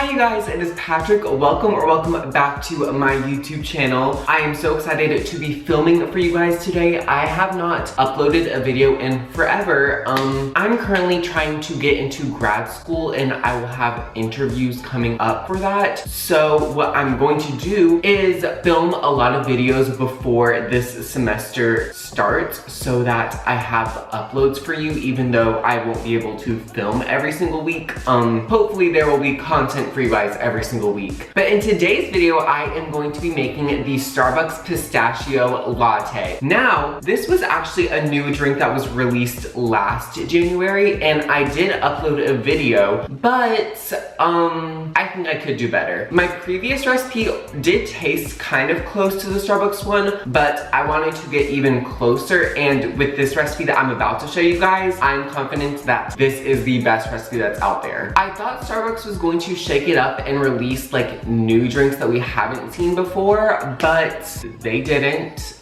Hi you guys, it is Patrick. Welcome back to my YouTube channel. I am so excited to be filming for you guys today. I have not uploaded a video in forever. I'm currently trying to get into grad school and I will have interviews coming up for that. So what I'm going to do is film a lot of videos before this semester starts so that I have uploads for you, even though I won't be able to film every single week. Hopefully there will be content for you guys every single week. But in today's video, I am going to be making the Starbucks Pistachio Latte. Now, this was actually a new drink that was released last January, and I did upload a video, but I think I could do better. My previous recipe did taste kind of close to the Starbucks one, but I wanted to get even closer, and with this recipe that I'm about to show you guys, I'm confident that this is the best recipe that's out there. I thought Starbucks was going to shake it up and release like new drinks that we haven't seen before, but they didn't.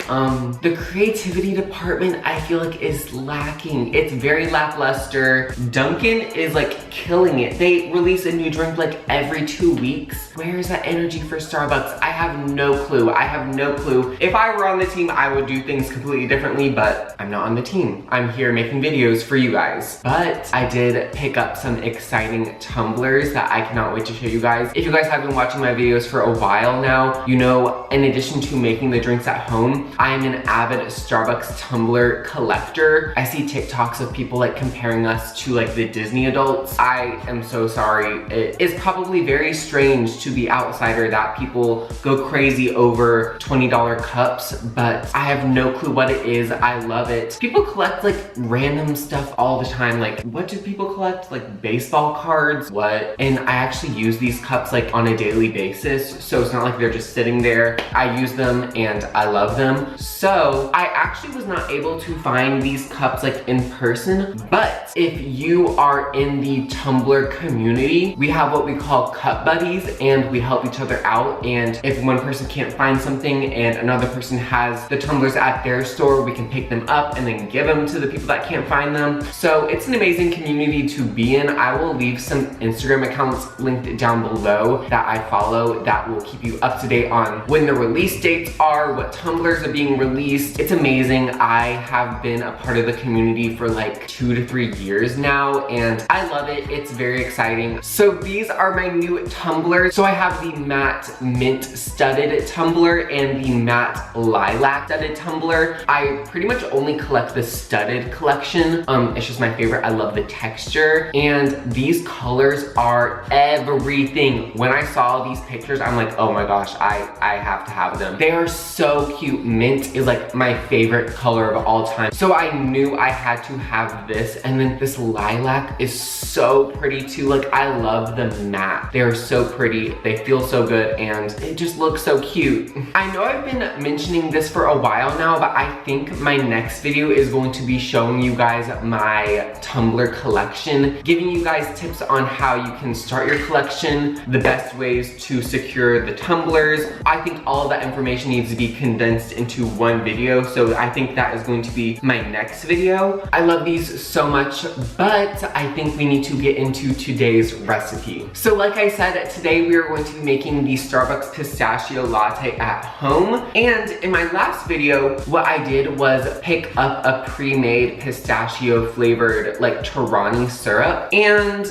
The creativity department I feel like is lacking. It's very lackluster. Dunkin' is like killing it. They release a new drink like every 2 weeks. Where is that energy for Starbucks? I have no clue. I have no clue. If I were on the team, I would do things completely differently, but I'm not on the team. I'm here making videos for you guys. But I did pick up some exciting tumblers that I cannot wait to show you guys. If you guys have been watching my videos for a while now, you know, in addition to making the drinks at home, I'm an avid Starbucks tumbler collector. I see TikToks of people like comparing us to like the Disney adults. I am so sorry. It is probably very strange to the outsider that people go crazy over $20 cups, but I have no clue what it is. I love it. People collect like random stuff all the time. Like, what do people collect? Like baseball cards? What? And I actually use these cups like on a daily basis, so it's not like they're just sitting there. I use them and I love them. So I actually was not able to find these cups like in person, but if you are in the tumbler community, we have what we call cup buddies, and we help each other out. And if one person can't find something and another person has the tumblers at their store, we can pick them up and then give them to the people that can't find them. So it's an amazing community to be in. I will leave some Instagram accounts linked down below that I follow that will keep you up to date on when the release dates are, what tumblers are being released. It's amazing. I have been a part of the community for like 2 to 3 years now, and I love it. It's very exciting. So these are my new tumblers. So I have the matte mint studded tumbler and the matte lilac studded tumbler. I pretty much only collect the studded collection. It's just my favorite. I love the texture, and these colors are everything. When I saw these pictures, I'm like, oh my gosh, I have to have them. They are so cute. Mint is like my favorite color of all time. So I knew I had to have this, and then this lilac is so pretty too. Like, I love the matte. They are so pretty. They feel so good, and it just looks so cute. I know I've been mentioning this for a while now, but I think my next video is going to be showing you guys my tumbler collection, giving you guys tips on how you can start your collection, the best ways to secure the tumblers. I think all of that information needs to be condensed into one video, so I think that is going to be my next video. I love these so much, but I think we need to get into today's recipe. So like I said, today we are going to be making the Starbucks Pistachio Latte at home, and in my last video, what I did was pick up a pre-made pistachio flavored like Torani syrup, and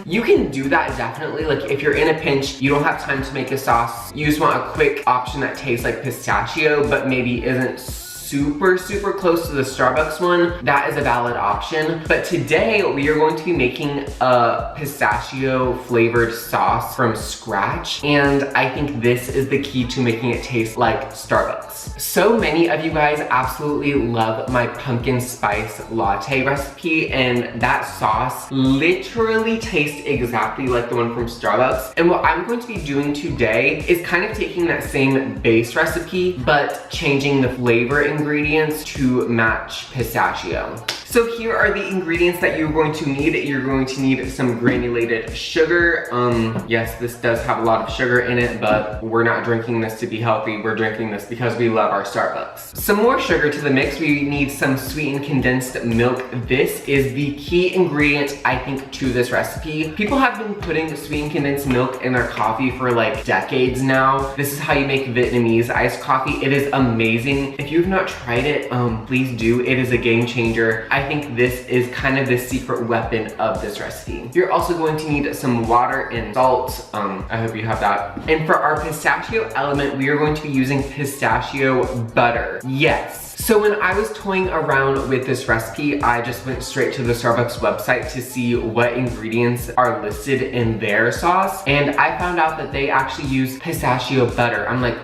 you can do that definitely. Like, if you're in a pinch, you don't have time to make a sauce, you just want a quick option that tastes like pistachio but maybe isn't super close to the Starbucks one, that is a valid option. But today we are going to be making a pistachio flavored sauce from scratch, and I think this is the key to making it taste like Starbucks. So many of you guys absolutely love my pumpkin spice latte recipe, and that sauce literally tastes exactly like the one from Starbucks. And what I'm going to be doing today is kind of taking that same base recipe but changing the flavor ingredients to match pistachio. So So here are the ingredients that you're going to need. You're going to need some granulated sugar. Yes, this does have a lot of sugar in it, but we're not drinking this to be healthy. We're drinking this because we love our Starbucks. Some more sugar to the mix. We need some sweetened condensed milk. This is the key ingredient, I think, to this recipe. People have been putting sweetened condensed milk in their coffee for like decades now. This is how you make Vietnamese iced coffee. It is amazing. If you've not tried it, please do. It is a game changer. I think this is kind of the secret weapon of this recipe. You're also going to need some water and salt. I hope you have that. And for our pistachio element, we are going to be using pistachio butter. Yes. So when I was toying around with this recipe, I just went straight to the Starbucks website to see what ingredients are listed in their sauce. And I found out that they actually use pistachio butter. I'm like,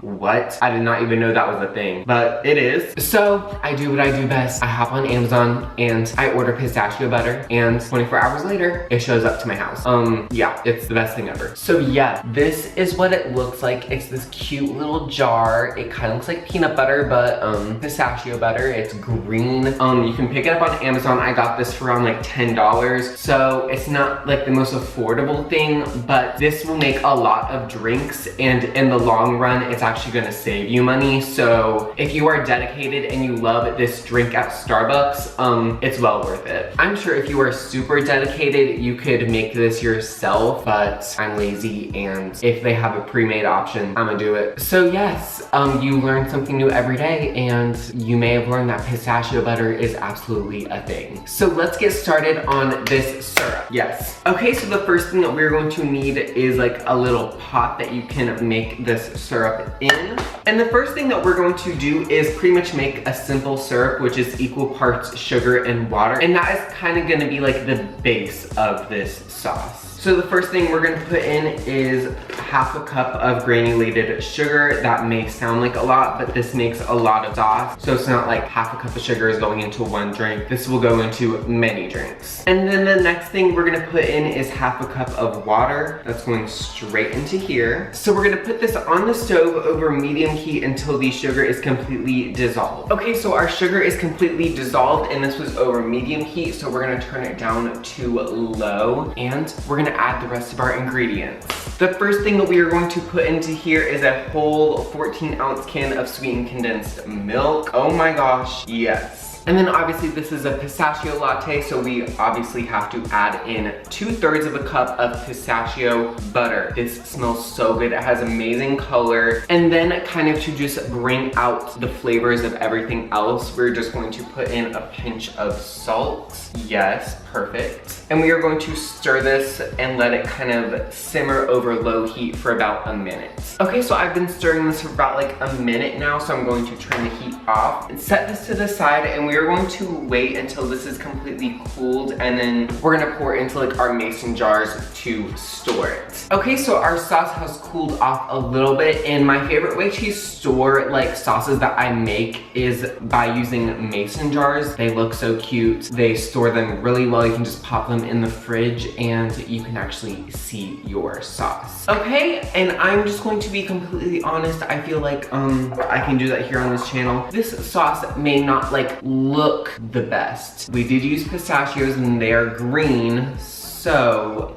what? I did not even know that was a thing, but it is. So I do what I do best. I hop on Amazon and I order pistachio butter, and 24 hours later, it shows up to my house. Yeah, it's the best thing ever. So yeah, this is what it looks like. It's this cute little jar. It kind of looks like peanut butter, but pistachio butter. It's green. You can pick it up on Amazon. I got this for around like $10. So it's not like the most affordable thing, but this will make a lot of drinks, and in the long run, it's actually gonna save you money. So if you are dedicated and you love this drink at Starbucks, it's well worth it. I'm sure if you are super dedicated, you could make this yourself, but I'm lazy, and if they have a pre-made option, I'm gonna do it. So yes, you learn something new every day, and you may have learned that pistachio butter is absolutely a thing. So let's get started on this syrup. Yes. Okay, so the first thing that we're going to need is like a little pot that you can make this syrup in. And the first thing that we're going to do is pretty much make a simple syrup, which is equal parts sugar and water. And that is kind of gonna be like the base of this sauce. So the first thing we're gonna put in is half a cup of granulated sugar. That may sound like a lot, but this makes a lot of sauce. So it's not like half a cup of sugar is going into one drink. This will go into many drinks. And then the next thing we're gonna put in is half a cup of water. That's going straight into here. So we're gonna put this on the stove over medium heat until the sugar is completely dissolved. Okay, so our sugar is completely dissolved, and this was over medium heat, so we're gonna turn it down to low, and we're gonna add the rest of our ingredients. The first thing that we are going to put into here is a whole 14-ounce can of sweetened condensed milk. Oh my gosh, yes. And then obviously this is a pistachio latte, so we obviously have to add in 2/3 of a cup of pistachio butter. This smells so good. It has amazing color. And then kind of to just bring out the flavors of everything else, we're just going to put in a pinch of salt. Yes, perfect. And we are going to stir this and let it kind of simmer over low heat for about a minute. Okay, so I've been stirring this for about like a minute now, so I'm going to turn the heat off and set this to the side, and we are going to wait until this is completely cooled, and then we're gonna pour it into like our mason jars to store it. Okay, so our sauce has cooled off a little bit, and my favorite way to store like sauces that I make is by using mason jars. They look so cute. They store them really well. You can just pop them in the fridge and you can actually see your sauce. Okay, and I'm just going to be completely honest. I feel like I can do that here on this channel. This sauce may not like look the best. We did use pistachios and they are green, so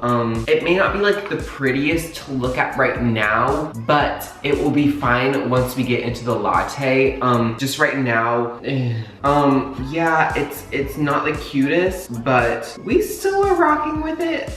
it may not be like the prettiest to look at right now, but it will be fine once we get into the latte. Just right now, yeah, it's not the cutest, but we still are rocking with it.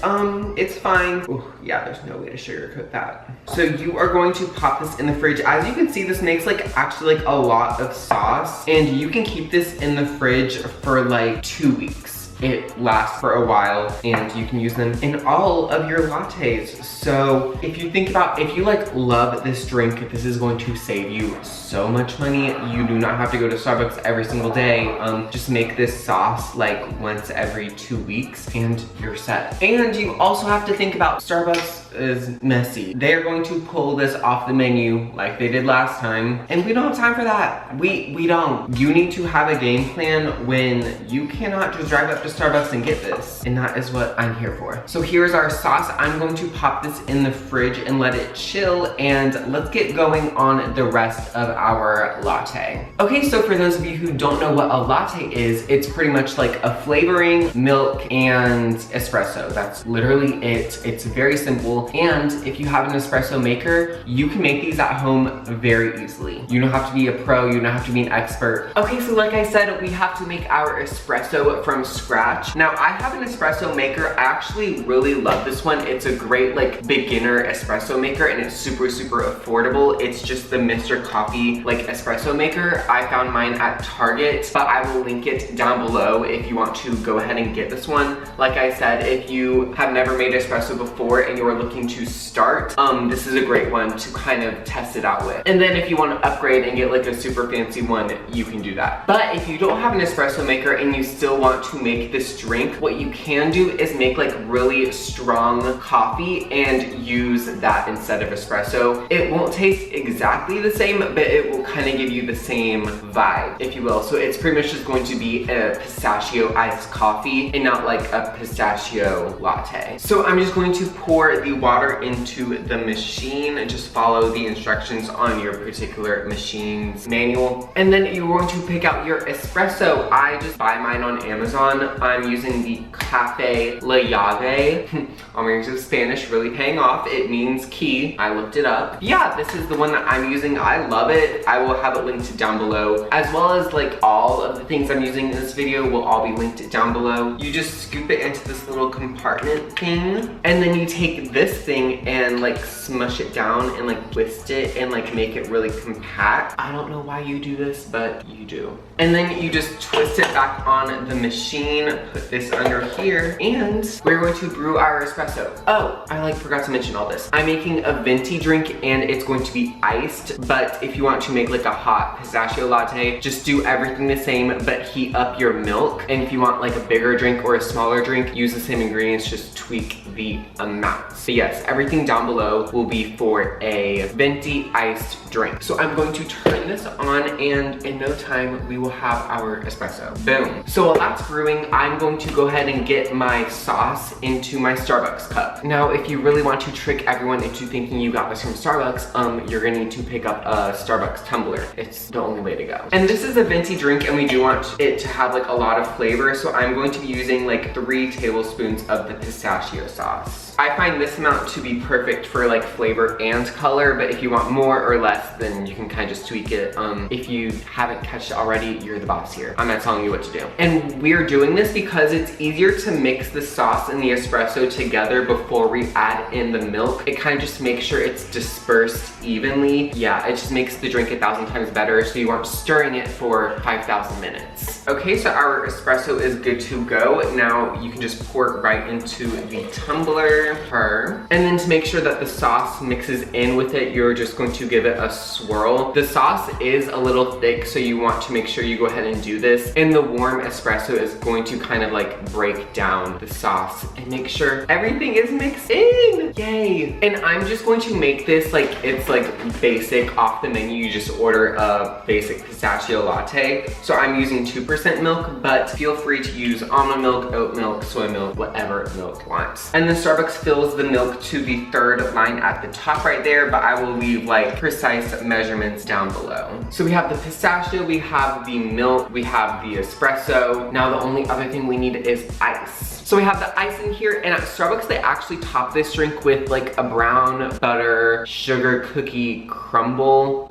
It's fine. Ooh, yeah, there's no way to sugarcoat that. So you are going to pop this in the fridge. As you can see, this makes like actually like a lot of sauce, and you can keep this in the fridge for like 2 weeks. It lasts for a while, and you can use them in all of your lattes. So if you think about, if you like love this drink, this is going to save you so much money. You do not have to go to Starbucks every single day. Just make this sauce like once every 2 weeks and you're set. And you also have to think about Starbucks is messy. They are going to pull this off the menu like they did last time, and we don't have time for that. We don't. You need to have a game plan when you cannot just drive up to Starbucks and get this, and that is what I'm here for. So here's our sauce. I'm going to pop this in the fridge and let it chill, and let's get going on the rest of our latte. Okay, so for those of you who don't know what a latte is, it's pretty much like a flavoring, milk, and espresso. That's literally it. It's very simple, and if you have an espresso maker, you can make these at home very easily. You don't have to be a pro, you don't have to be an expert. Okay, so like I said, we have to make our espresso from scratch. Now, I have an espresso maker. I actually really love this one. It's a great like beginner espresso maker, and it's super affordable. It's just the Mr. Coffee like espresso maker. I found mine at Target, but I will link it down below if you want to go ahead and get this one. Like I said, if you have never made espresso before and you are looking to start, this is a great one to kind of test it out with. And then if you want to upgrade and get like a super fancy one, you can do that. But if you don't have an espresso maker and you still want to make this drink, what you can do is make like really strong coffee and use that instead of espresso. It won't taste exactly the same, but it will kind of give you the same vibe, if you will. So it's pretty much just going to be a pistachio iced coffee and not like a pistachio latte. So I'm just going to pour the water into the machine and just follow the instructions on your particular machine's manual. And then you're going to pick out your espresso. I just buy mine on Amazon. I'm using the Café La Llave. I'm using Spanish, really paying off. It means key. I looked it up. Yeah, this is the one that I'm using. I love it. I will have it linked down below, as well as like all of the things I'm using in this video will all be linked down below. You just scoop it into this little compartment thing, and then you take this thing and like smush it down and like twist it and like make it really compact. I don't know why you do this, but you do. And then you just twist it back on the machine, put this under here, and we're going to brew our espresso. Oh, I like forgot to mention all this. I'm making a venti drink and it's going to be iced, but if you want to make like a hot pistachio latte, just do everything the same, but heat up your milk. And if you want like a bigger drink or a smaller drink, use the same ingredients, just tweak the amounts. But yes, everything down below will be for a venti iced drink. So I'm going to turn this on, and in no time we will have our espresso. Boom. So while that's brewing, I'm going to go ahead and get my sauce into my Starbucks cup. Now, if you really want to trick everyone into thinking you got this from Starbucks, you're gonna need to pick up a Starbucks tumbler. It's the only way to go. And this is a venti drink, and we do want it to have like a lot of flavor, so I'm going to be using like 3 tablespoons of the pistachio sauce. I find this amount to be perfect for like flavor and color, but if you want more or less, then you can kind of just tweak it. If you haven't catched it already, you're the boss here. I'm not telling you what to do. And we're doing this because it's easier to mix the sauce and the espresso together before we add in the milk. It kind of just makes sure it's dispersed evenly. Yeah, it just makes the drink 1,000 times better, so you aren't stirring it for 5,000 minutes. Okay, so our espresso is good to go. Now you can just pour it right into the tumbler. And then to make sure that the sauce mixes in with it, you're just going to give it a swirl. The sauce is a little thick, so you want to make sure you go ahead and do this. And the warm espresso is going to kind of like break down the sauce and make sure everything is mixed in. Yay. And I'm just going to make this like it's like basic off the menu. You just order a basic pistachio latte. So I'm using 2% milk, but feel free to use almond milk, oat milk, soy milk, whatever milk you want. And the Starbucks fills the milk to the 3rd line at the top right there, but I will leave like precise measurements down below. So we have the pistachio, we have the milk, we have the espresso. Now the only other thing we need is ice. So we have the ice in here, and at Starbucks they actually top this drink with like a brown butter sugar cookie crumble.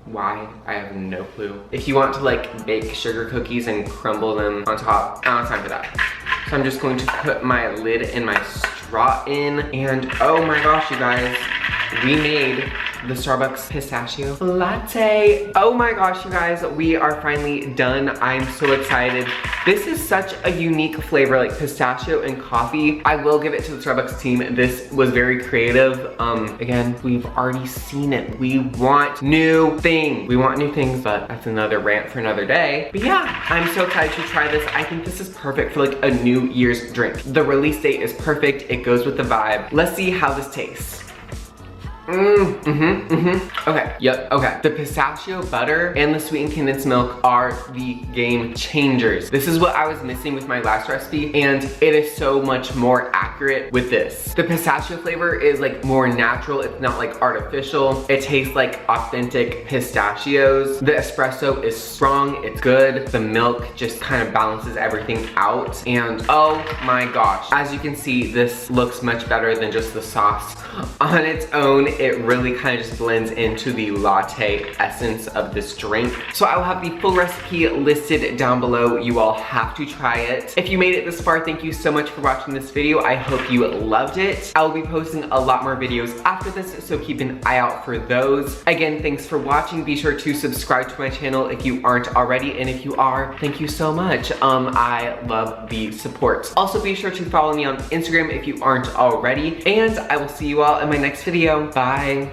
Why? I have no clue. If you want to like bake sugar cookies and crumble them on top, I don't have time for that. So I'm just going to put my lid and my straw in, and oh my gosh, you guys, we made the Starbucks Pistachio Latte. Oh my gosh, you guys, we are finally done. I'm so excited. This is such a unique flavor, like pistachio and coffee. I will give it to the Starbucks team. This was very creative. Again, we've already seen it. We want new things. We want new things, but that's another rant for another day. But yeah, I'm so excited to try this. I think this is perfect for like a New Year's drink. The release date is perfect. It goes with the vibe. Let's see how this tastes. Okay, yep, okay. The pistachio butter and the sweetened condensed milk are the game changers. This is what I was missing with my last recipe, and it is so much more accurate with this. The pistachio flavor is like more natural. It's not like artificial. It tastes like authentic pistachios. The espresso is strong, it's good. The milk just kind of balances everything out. And oh my gosh, as you can see, this looks much better than just the sauce on its own. It really kind of just blends into the latte essence of this drink. So I will have the full recipe listed down below. You all have to try it. If you made it this far, thank you so much for watching this video. I hope you loved it. I will be posting a lot more videos after this, so keep an eye out for those. Again, thanks for watching. Be sure to subscribe to my channel if you aren't already, and if you are, thank you so much. I love the support. Also, be sure to follow me on Instagram if you aren't already, and I will see you all in my next video. Bye.